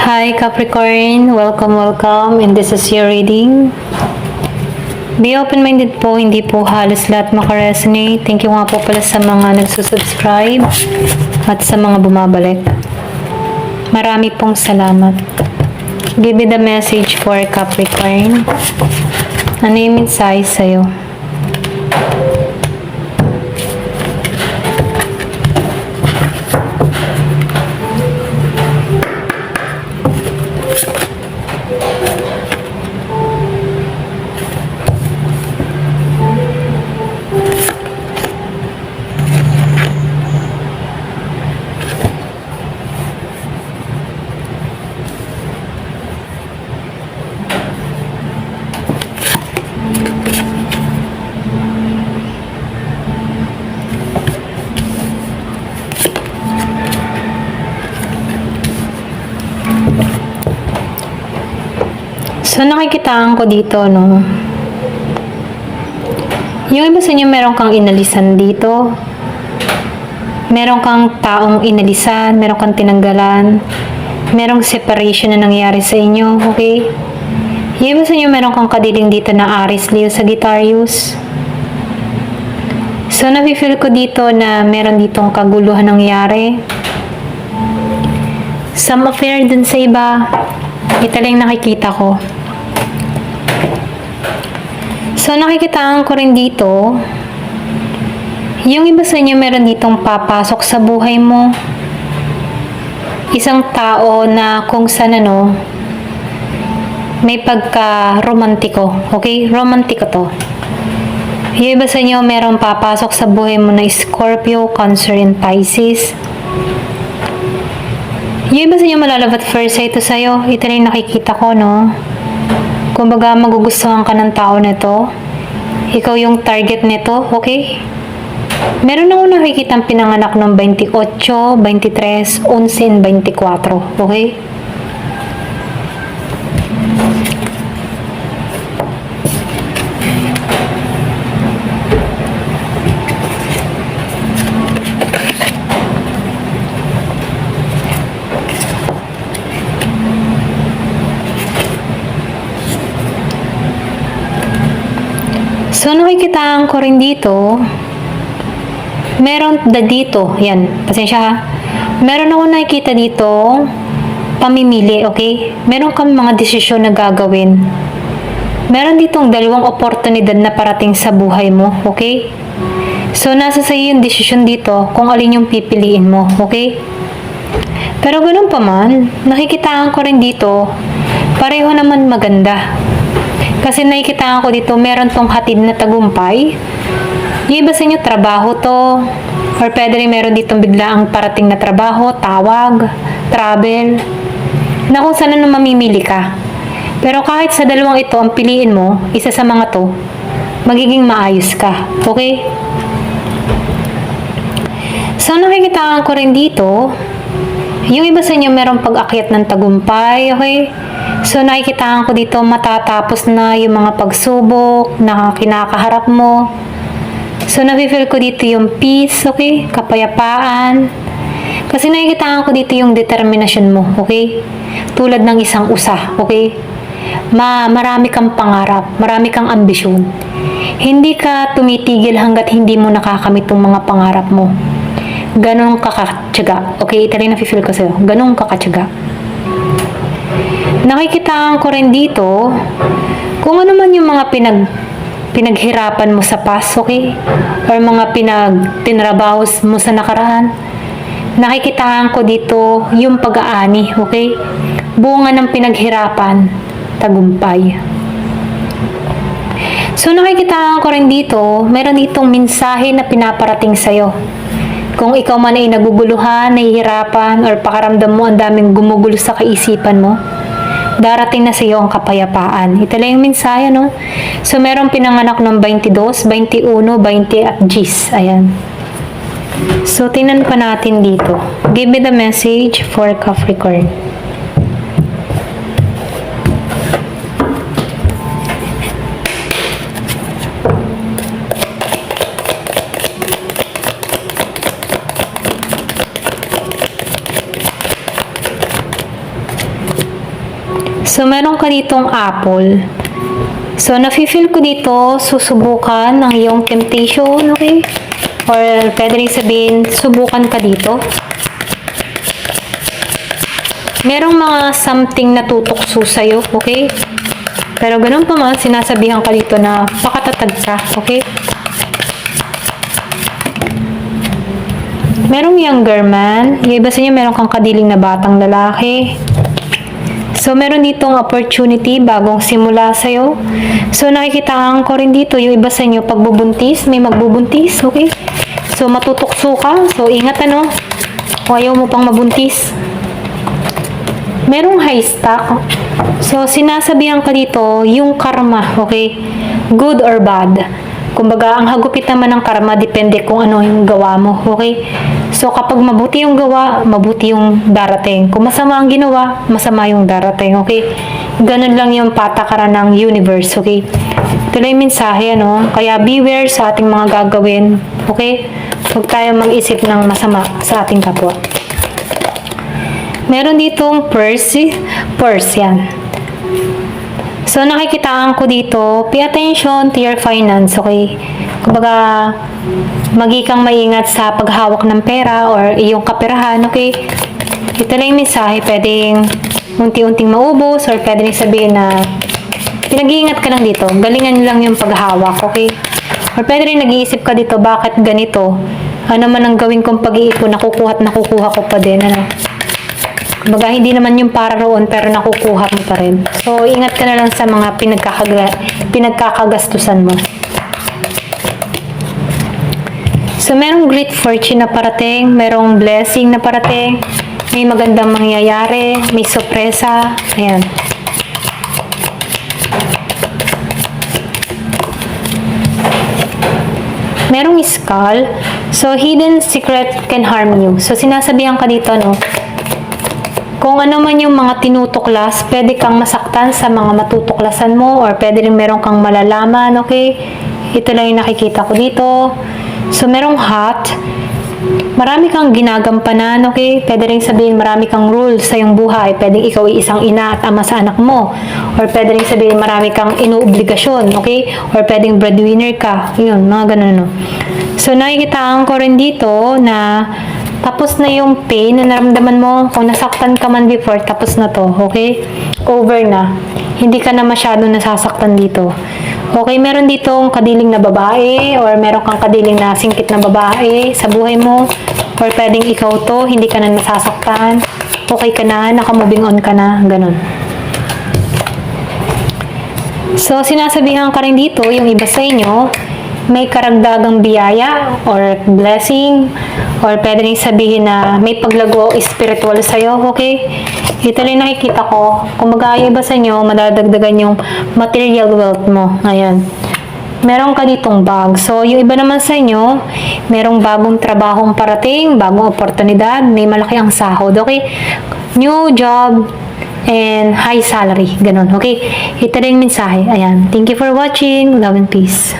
Hi Capricorn, welcome and this is your reading. Be open-minded po, hindi po halos lahat makaresonate. Thank you nga po pala sa mga nagsusubscribe at sa mga bumabalik. Marami pong salamat. Give me the message for Capricorn. Ano yung mensahe sa'yo? So, nakikitaan ko dito, no? Yung iba sa inyo, meron kang inalisan dito. Meron kang taong inalisan, meron kang tinanggalan. Merong separation na nangyari sa inyo, okay? Yung iba sa inyo, meron kang kadiling dito na Aries, Leo, Sagittarius. So, nafe-feel ko dito na meron ditong kaguluhan nangyari. Some affair dun sa iba. Ito lang nakikita ko. So, nakikitaan ko rin dito, yung iba sa inyo meron ditong papasok sa buhay mo. Isang tao na kung saan may pagka-romantiko. Okay? Romantiko to. Yung iba sa inyo meron papasok sa buhay mo na Scorpio, Cancer, and Pisces. Yung iba sa inyo malalabat first sight to sa'yo. Ito rin nakikita ko, no? Kumbaga, magugustuhan ka ng tao nito. Ikaw yung target nito, okay? Meron ako nakikitang pinanganak ng 28, 23, 11, 24, okay? So, nakikitaan ko rin dito, meron dito, yan, pasensya ha, meron ako nakikita dito, pamimili, okay? Meron kang mga desisyon na gagawin. Meron ditong dalawang oportunidad na parating sa buhay mo, okay? So, nasa sa'yo yung desisyon dito kung alin yung pipiliin mo, okay? Pero ganun pa man, nakikitaan ko rin dito, pareho naman maganda. Kasi nakikita ko dito, meron tong hatid na tagumpay. Yung iba sa inyo, trabaho to. Or pwede rin meron ditong biglaang parating na trabaho, tawag, travel. Na kung saan mamimili ka. Pero kahit sa dalawang ito, ang piliin mo, isa sa mga to, magiging maayos ka. Okay? So, nakikita ko rin dito, yung iba sa inyo, meron pag-akyat ng tagumpay. Okay? So, nakikita ko dito matatapos na yung mga pagsubok na kinakaharap mo. So, nafe-feel ko dito yung peace, okay? Kapayapaan. Kasi nakikita ko dito yung determination mo, okay? Tulad ng isang usa, okay? Marami kang pangarap, marami kang ambisyon. Hindi ka tumitigil hanggat hindi mo nakakamit yung mga pangarap mo. Ganun kakatyaga. Okay, ito rin nafe-feel ko sa'yo. Ganun kakatyaga. Nakikitaan ko rin dito kung ano man yung mga pinaghirapan mo sa past, okay? Or mga tinrabaho mo sa nakaraan. Nakikitaan ko dito yung pag-aani, okay? Bunga ng pinaghirapan, tagumpay. So, nakikitaan ko rin dito, meron ditong mensahe na pinaparating sa'yo. Kung ikaw man ay naguguluhan, nahihirapan, or pakaramdam mo ang daming gumugulo sa kaisipan mo, darating na sa iyo ang kapayapaan. Ito lang yung mensahe, no? So, meron pinanganak ng 22, 21, 20 at Gs. Ayan. So, tingnan pa natin dito. Give me the message for Capricorn. So, meron ka ditong apple. So, nafe-feel ko dito, susubukan ang iyong temptation, okay? Or pwede rin sabihin, subukan ka dito. Merong mga something na tutukso sa'yo, okay? Pero ganun pa man, sinasabihan ka dito na pakatatag ka, okay? Merong younger man. Yung iba sa inyo, meron kang kadiling na batang lalaki. So, meron ditong opportunity, bagong simula sa'yo. So, nakikitaan ko rin dito, yung iba sa inyo, pagbubuntis, may magbubuntis, okay? So, matutukso ka. So, ingat ano, kung ayaw mo pang mabuntis. Merong high stock. So, sinasabihan ka dito, yung karma, okay? Good or bad. Kumbaga, ang hagupit naman ng karma, depende kung ano yung gawa mo, okay? So, kapag mabuti yung gawa, mabuti yung darating. Kung masama ang ginawa, masama yung darating, okay? Ganun lang yung patakaran ng universe, okay? Ito lang yung mensahe, ano? Kaya beware sa ating mga gagawin, okay? Huwag tayo mag-isip ng masama sa ating kapwa. Meron ditong purse yan. So, nakikitaan ko dito, pay attention to your finance, okay? Kumbaga, magi kang maingat sa paghawak ng pera or iyong kaperahan, okay? Ito lang yung mensahe, pwedeng unti-unting maubos or pwedeng sabihin na pinag-iingat ka lang dito, galingan lang yung paghawak, okay? Or pwede rin nag-iisip ka dito, bakit ganito? Ano man ang gawin kong pag-iipon, nakukuha ko pa din, ano? Kumbaga, hindi naman yung para roon, pero nakukuha mo pa rin. So, ingat ka na lang sa mga pinagkakagastusan mo. So, merong great fortune na parating, merong blessing na parating, may magandang mangyayari, may sorpresa, ayan. Merong skull, so hidden secret can harm you. So, sinasabihan ka dito, no, kung ano man yung mga tinutuklas, pwede kang masaktan sa mga matutuklasan mo or pwede rin meron kang malalaman, okay? Ito lang yung nakikita ko dito. So, merong hot. Marami kang ginagampanan, okay? Pwede rin sabihin marami kang rules sa iyong buhay. Pwede ikaw ay isang ina at ama sa anak mo. Or pwede rin sabihin marami kang inuobligasyon, okay? Or pwedeng breadwinner ka. Yun, mga ganun, no? So, nakikitaan ko rin dito na tapos na yung pain na naramdaman mo. Kung nasaktan ka man before, tapos na to, okay? Over na. Hindi ka na masyado nasasaktan dito. Okay, meron ditong kadiling na babae or meron kang kadiling na singkit na babae sa buhay mo. Or pwedeng ikaw to, hindi ka na nasasaktan. Okay ka na, naka-moving on ka na, ganun. So, sinasabihan ka rin dito, yung iba sa inyo, may karagdagang biyaya or blessing or pwede rin sabihin na may paglago spiritual sa'yo, okay? Ito rin nakikita ko. Kung mag-aaya ba sa inyo, madadagdagan yung material wealth mo. Ayan. Meron ka ditong bag. So, yung iba naman sa inyo, merong bagong trabahong parating, bagong oportunidad, may malaki ang sahod, okay? New job and high salary. Ganun, okay? Ito rin yung mensahe. Ayan. Thank you for watching. Love and peace.